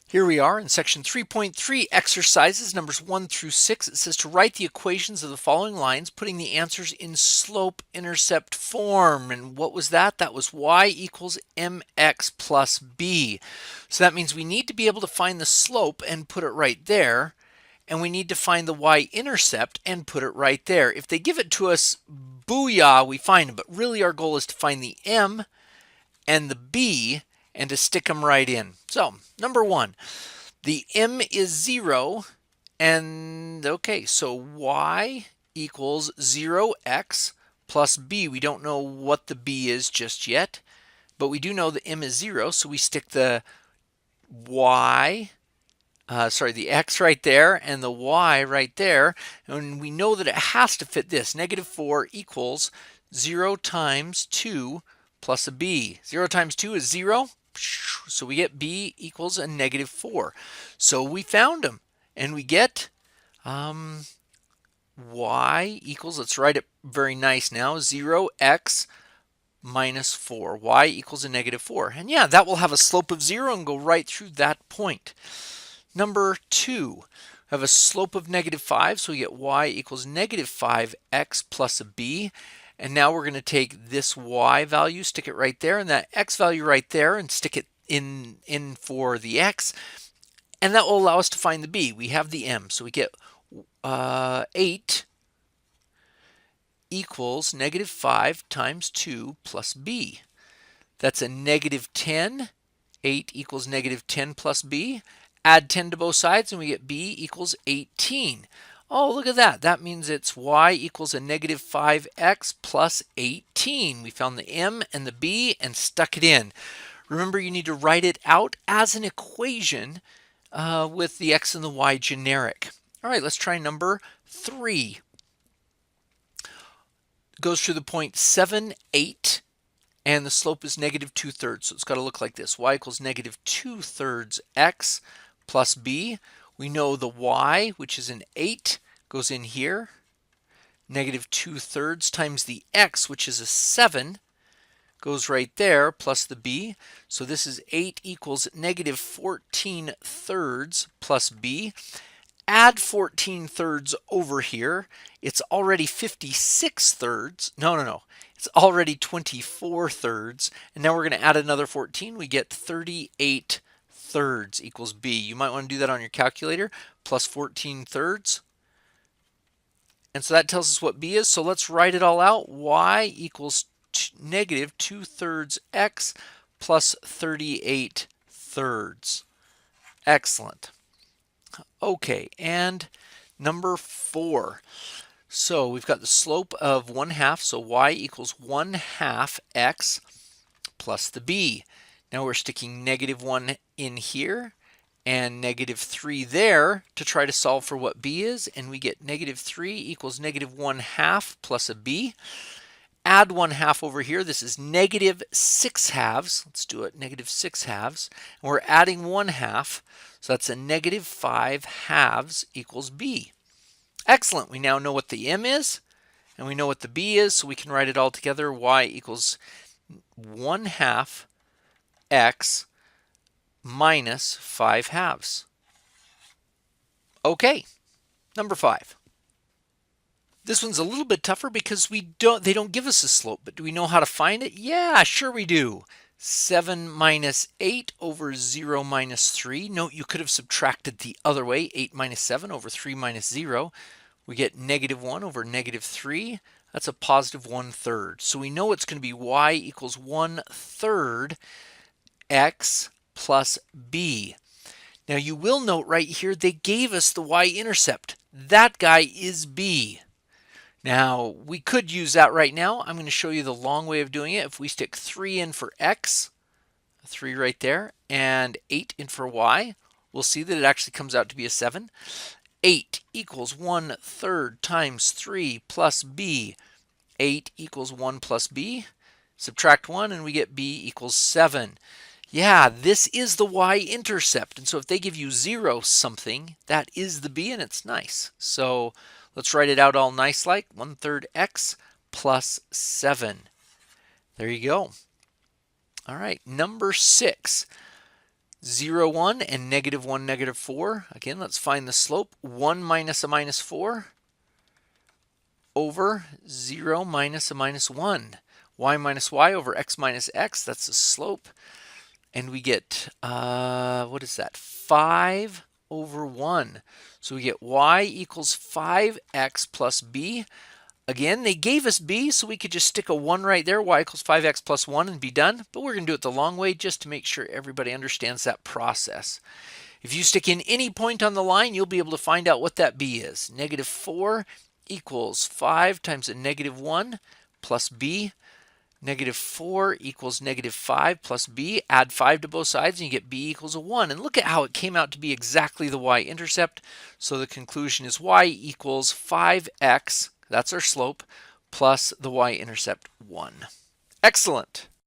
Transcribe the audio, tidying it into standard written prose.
Here we are in section 3.3, exercises numbers 1 through 6. It says to write the equations of the following lines, putting the answers in slope-intercept form. And what was that? That was y equals mx plus b. So that means we need to be able to find the slope and put it right there. And we need to find the y-intercept and put it right there. If they give it to us, booyah, we find them. But really our goal is to find the m and the b and to stick them right in. So, number 1, the m is 0, and okay, so y equals 0x plus b. We don't know what the b is just yet, but we do know the m is 0, so we stick the the x right there and the y right there, and we know that it has to fit this. -4 equals 0 times 2 plus a b. 0 times 2 is 0, so we get b equals a -4. So we found them, and we get y equals, let's write it very nice now, 0x minus 4. Y equals a -4. And yeah, that will have a slope of 0 and go right through that point. Number 2, we have a slope of -5, so we get y equals -5x plus a b. And now we're going to take this y value, stick it right there, and that x value right there, and stick it in for the x. And that will allow us to find the b. We have the m, so we get 8 equals -5 times 2 plus b. That's a -10. 8 equals -10 plus b. Add 10 to both sides and we get b equals 18. Oh, look at that. That means it's y equals a -5x plus 18. We found the m and the b and stuck it in. Remember, you need to write it out as an equation with the x and the y generic. All right, let's try number 3. It goes through the point 7, 8, and the slope is -2/3. So it's got to look like this. Y equals -2/3 x plus b. We know the y, which is an 8, goes in here. -2/3 times the x, which is a 7, goes right there, plus the b. So this is 8 equals -14/3 plus b. Add 14/3 over here. It's already 56/3. No. It's already 24/3. And now we're going to add another 14. We get 38/3 equals b. You might want to do that on your calculator. Plus 14/3. And so that tells us what b is. So let's write it all out. Y equals -2/3 x plus 38/3. Excellent. Okay, and number 4. So we've got the slope of 1/2, so y equals 1/2 x plus the b. Now we're sticking -1 in here and -3 there to try to solve for what b is, and we get -3 equals -1/2 plus a b. Add 1/2 over here. This is -6/2. Let's do it, -6/2. And we're adding 1/2. So that's a -5/2 equals b. Excellent. We now know what the m is, and we know what the b is, so we can write it all together. Y equals 1/2 x minus 5/2. Okay, number 5. This one's a little bit tougher because they don't give us a slope, but do we know how to find it? Yeah, sure we do. 7 minus 8 over 0 minus 3. Note you could have subtracted the other way. 8 minus 7 over 3 minus 0. We get -1 over -3. That's a positive 1/3. So we know it's going to be y equals 1/3 x plus b. Now you will note right here they gave us the y-intercept. That guy is b. Now, we could use that right now. I'm going to show you the long way of doing it. If we stick 3 in for x, 3 right there, and 8 in for y, we'll see that it actually comes out to be a 7. 8 equals 1/3 times 3 plus b. 8 equals 1 plus b. Subtract 1 and we get b equals 7. Yeah, this is the y-intercept. And so if they give you 0 something, that is the b, and it's nice. So let's write it out all nice like 1/3 x plus 7. There you go. All right, number 6. 0, 1, and negative 1, negative 4. Again, let's find the slope. 1 minus a minus 4 over 0 minus a minus 1. Y minus y over x minus x, that's the slope. And we get, what is that? 5 over 1. So we get y equals 5x plus b. Again, they gave us b, so we could just stick a 1 right there, y equals 5x plus 1, and be done. But we're going to do it the long way just to make sure everybody understands that process. If you stick in any point on the line, you'll be able to find out what that b is. Negative 4 equals 5 times a negative 1 plus b. Negative 4 equals negative 5 plus b. Add 5 to both sides and you get b equals a 1. And look at how it came out to be exactly the y-intercept. So the conclusion is y equals 5x, that's our slope, plus the y-intercept 1. Excellent.